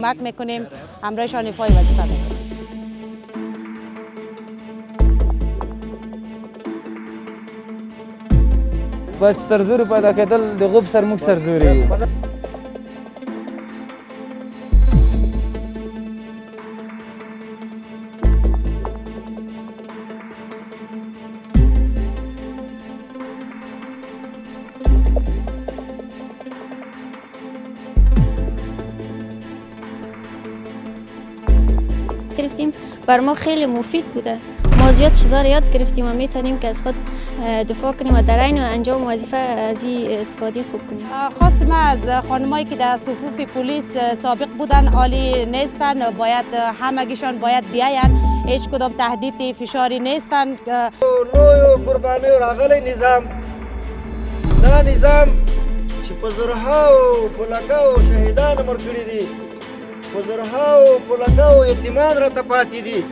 کمک میکنیم، همراهشان ایفای وظیفه میکنیم. بس سرزوری پیدا کردل د غوب سر موږ سرزوري گرفتیم. بر ما خیلی مفید بوده. ما زیاد چیزا رو یاد گرفتیم و میتونیم که از خود دفاع کنیم و در عین انجام وظیفه از این استفاده خوب کنیم. خواست ما از خانمایی که در صفوف پلیس سابق بودن عالی نیستن، باید همگیشان باید بیاین، هیچ کدام تهدید فشاری نیستن. نوی قربانی راغلی نظام دا نظام چې په زرهاو پولکاو شهیدان مړ کړي دي، په زرهاو پولکاو یتیمان راته پاتې دي.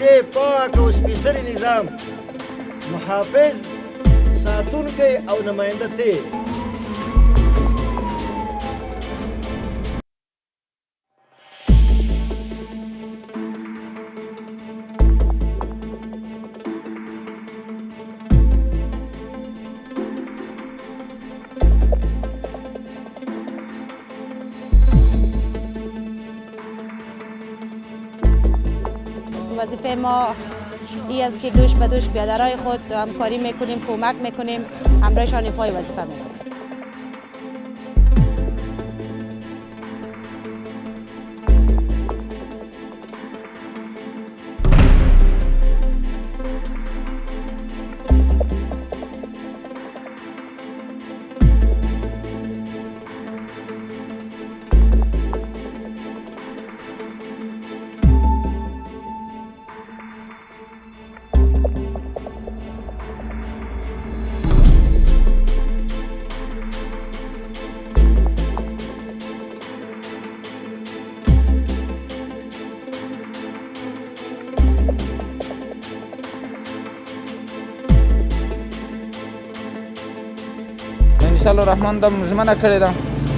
دې پاک او سپېڅلي نظام محافظ ساتونکی او نماینده ته وظیفه ما این است که دوش به دوش برادرای خود همکاری میکنیم، کمک میکنیم، همراهشان ایفای وظیفه میکنیم. انشاءالله الرحمن دا ژمنه کړې ده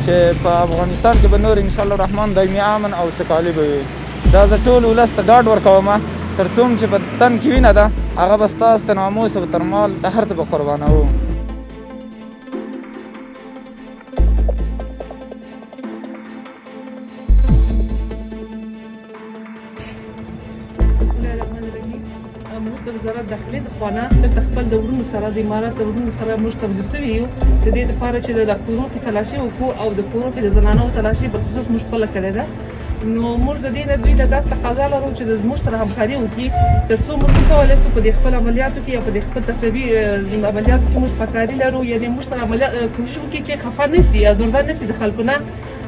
چې په افغانستان کې به نور انشاءالله الرحمن دایمي امن او سوکالي به وي. دا زه ټول ولس ته ډاډ ورکوم تر څوم چې په تن کې وینه ده هغه به ستاسو د ناموس او تر مال د هر څه به قربانوو. موږ د وزارت داخلي د خوا نه دلته خپل د وروڼو سره د امارات د وروڼو سره موږ توظیف سوي یو د دې لپاره چې د کورونو کې تلاشي وکړو او د کورونو کې د زنانو تلاشي په خصوص موږ خپله کړې ده. نو موږ د دې نه دوی ته داسې تقاضا لرو چې زموږ سره همکاري وکړي تر څو موږ وکولی شو په دې خپل عملیاتو کې یا په دې خپل تصویبي عملیاتو کې موږ پکاري لرو، یعنې موږ سره کوشش وکړي چې خفه نه سي یا زورده نه سي د خلکو نه،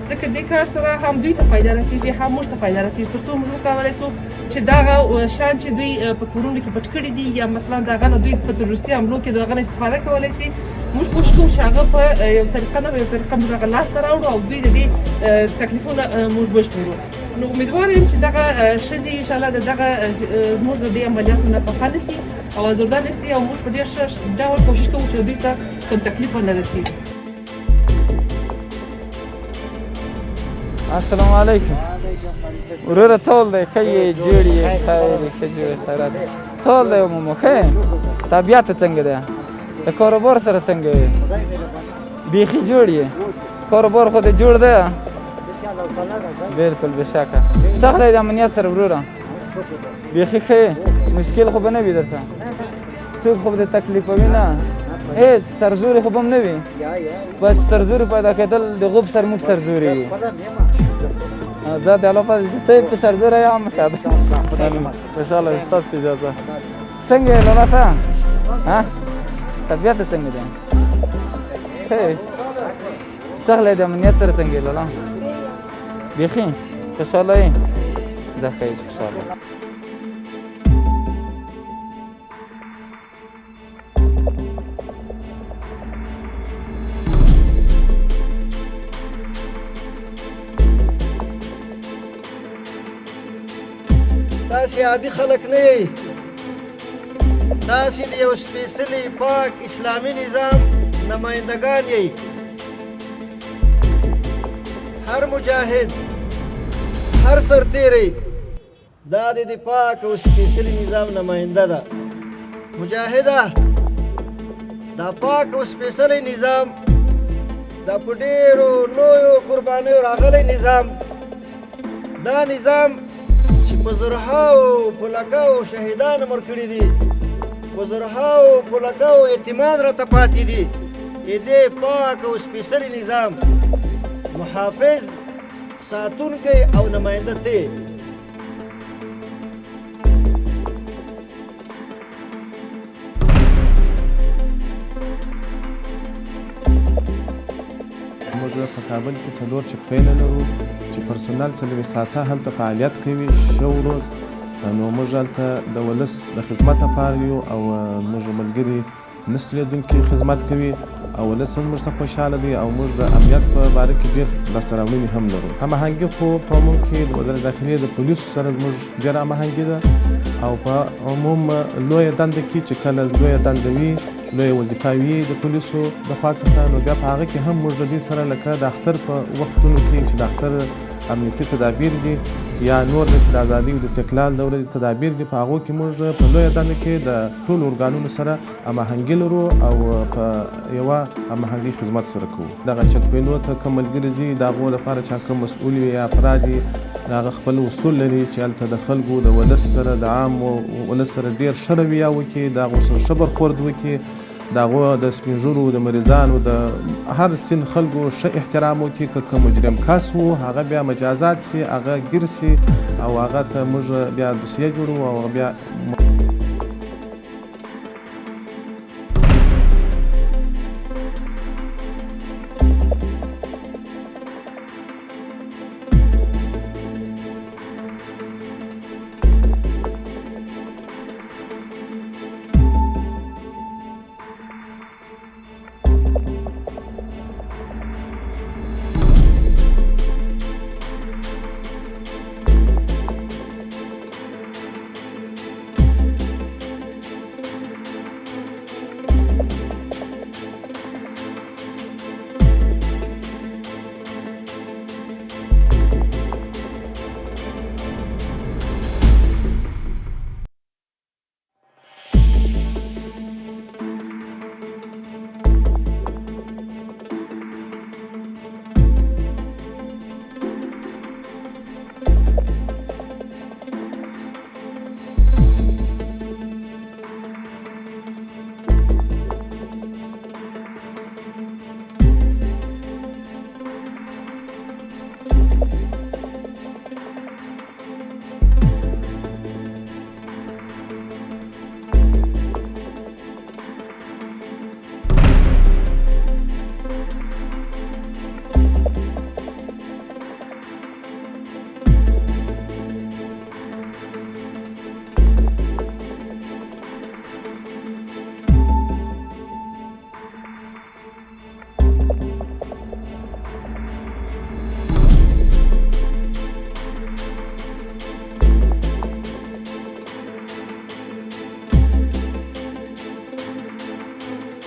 ځکه دې کار سره هم دوی ته فایده رسېږي هم موږ ته فایده رسېږي، تر څو موږ وکولی شو چې دغه شیان چې دوی په کورونو کې پټ کړي دي یا مثلا د هغه نه دوی په تروریستي حملو کې د هغه نه استفاده کولی شي، موږ کوشش کوو چې هغه په یو طریقه نه په یو طریقه موږ هغه لاسته راوړو او دوی د دې تکلیفونه موږ بشپړو. نو امیدوار یم چې دغه ښځې انشاءالله د دغه زموږ د دې عملیاتو نه خوښه نه سي او ازرده نه سي او موږ په ډېر ښه ډول کوشش کوو چې دوی ته کوم تکلیف ونه رسېږي. السلام علیکم وروره څه ول دی؟ ښه یې جوړ یې خیر یې ښه جوړ خیرات څه ول دی مومو ښه یې؟ طبیعت چنګه دی؟ د کاروبار سره څنګه یې؟ بیخي جوړ یې؟ کاروبار خو دې جوړ دی؟ بالکل بېشکه څه دی د امنیت سره وروره؟ بیخي ښه یې؟ مشکل خو به نه وي درته؟ څوک خو به دې تکلیفوي نه؟ هیڅ سرزوري خو به هم نه وي؟ بس سرزوري پیدا کېدل د غوب سر موږ سرزوري یو. زه د الله پاس ته یې په سرزوری یم ښه ده خوشحاله یم ستاسو په اجازه. څنګه یې لالا ته؟ طبیعت یې څنګه دی؟ ښه یې؟ څه غلی د امنیت سره څنګه یې لالا؟ بیخي خوشحاله یې؟ زه ښه یې خوشحاله یم. تاسې عادي خلک نه یئ، تاسې د یو سپېڅلي پاک اسلامي نظام نمایندګان یئ. هر مجاهد هر سرتیری دا د پاک او سپېڅلي نظام نماینده ده. مجاهده دا پاک او سپېڅلی نظام دا په ډېرو لویو قربانیو راغلی نظام، دا نظام چې په زرهاو په لکاو شهیدان مړ کړي دي، په زرهاو په لکاو یتیمان راته پاتې دي، دې پاک او سپېڅلي نظام محافظ، ساتونکی او نماینده ته موږ په کابل کې 4 چکپینه لرو چې پرسونل 4 ساعته هلته فعالیت کوي شو ورځ. نو موږ هلته د ولس د خدمت لپاره یو او موږ ملګري نستلیدونکي خدمت کوي او ولس هم موږ څخه خوشحاله دي او موږ د امنیت په باره کې ډېر لاسته راوړنې هم لرو. هماهنګي خو په عموم کې د وزارت داخلي د پولیسو سره موږ ډېره هماهنګي ده او په عموم لویه دنده کې چې کله لویه دنده وي، لویه وظیفه وي د پولیسو د خوا څخه، نو بیا په هغه کې هم موږ د دې سره لکه د اختر په وختونو کې چې د اختر امنیتي تدابیر دي یا نور داسې د ازادۍ او د استقلال د ورځې تدابیر دي، په هغو کې موږ په لویه دنده کې د ټولو ارګانونو سره هماهنګي لرو او په یوه هماهنګي خدمت سره کوو. دغه چکپینو ته کوم ملګري ځي د هغو لپاره چې کوم مسؤل وي یا افراد وي هغه خپل اصول لري چې هلته د خلکو د ولس سره د عام ولس سره ډېر ښه رویه وکړي، د هغو سره ښه برخورد وکړي، د هغو د سپین ږیرو د مریضانو د هر سن خلکو ښه احترام وکړي. که مجرم کس و هغه بیا مجازات سي، هغه ګیر سي او هغه ته موږ بیا دوسیه جوړو او هغه بیا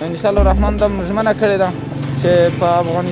انشاءالله الرحمن دا ژمنه کړې ده چې په افغانستان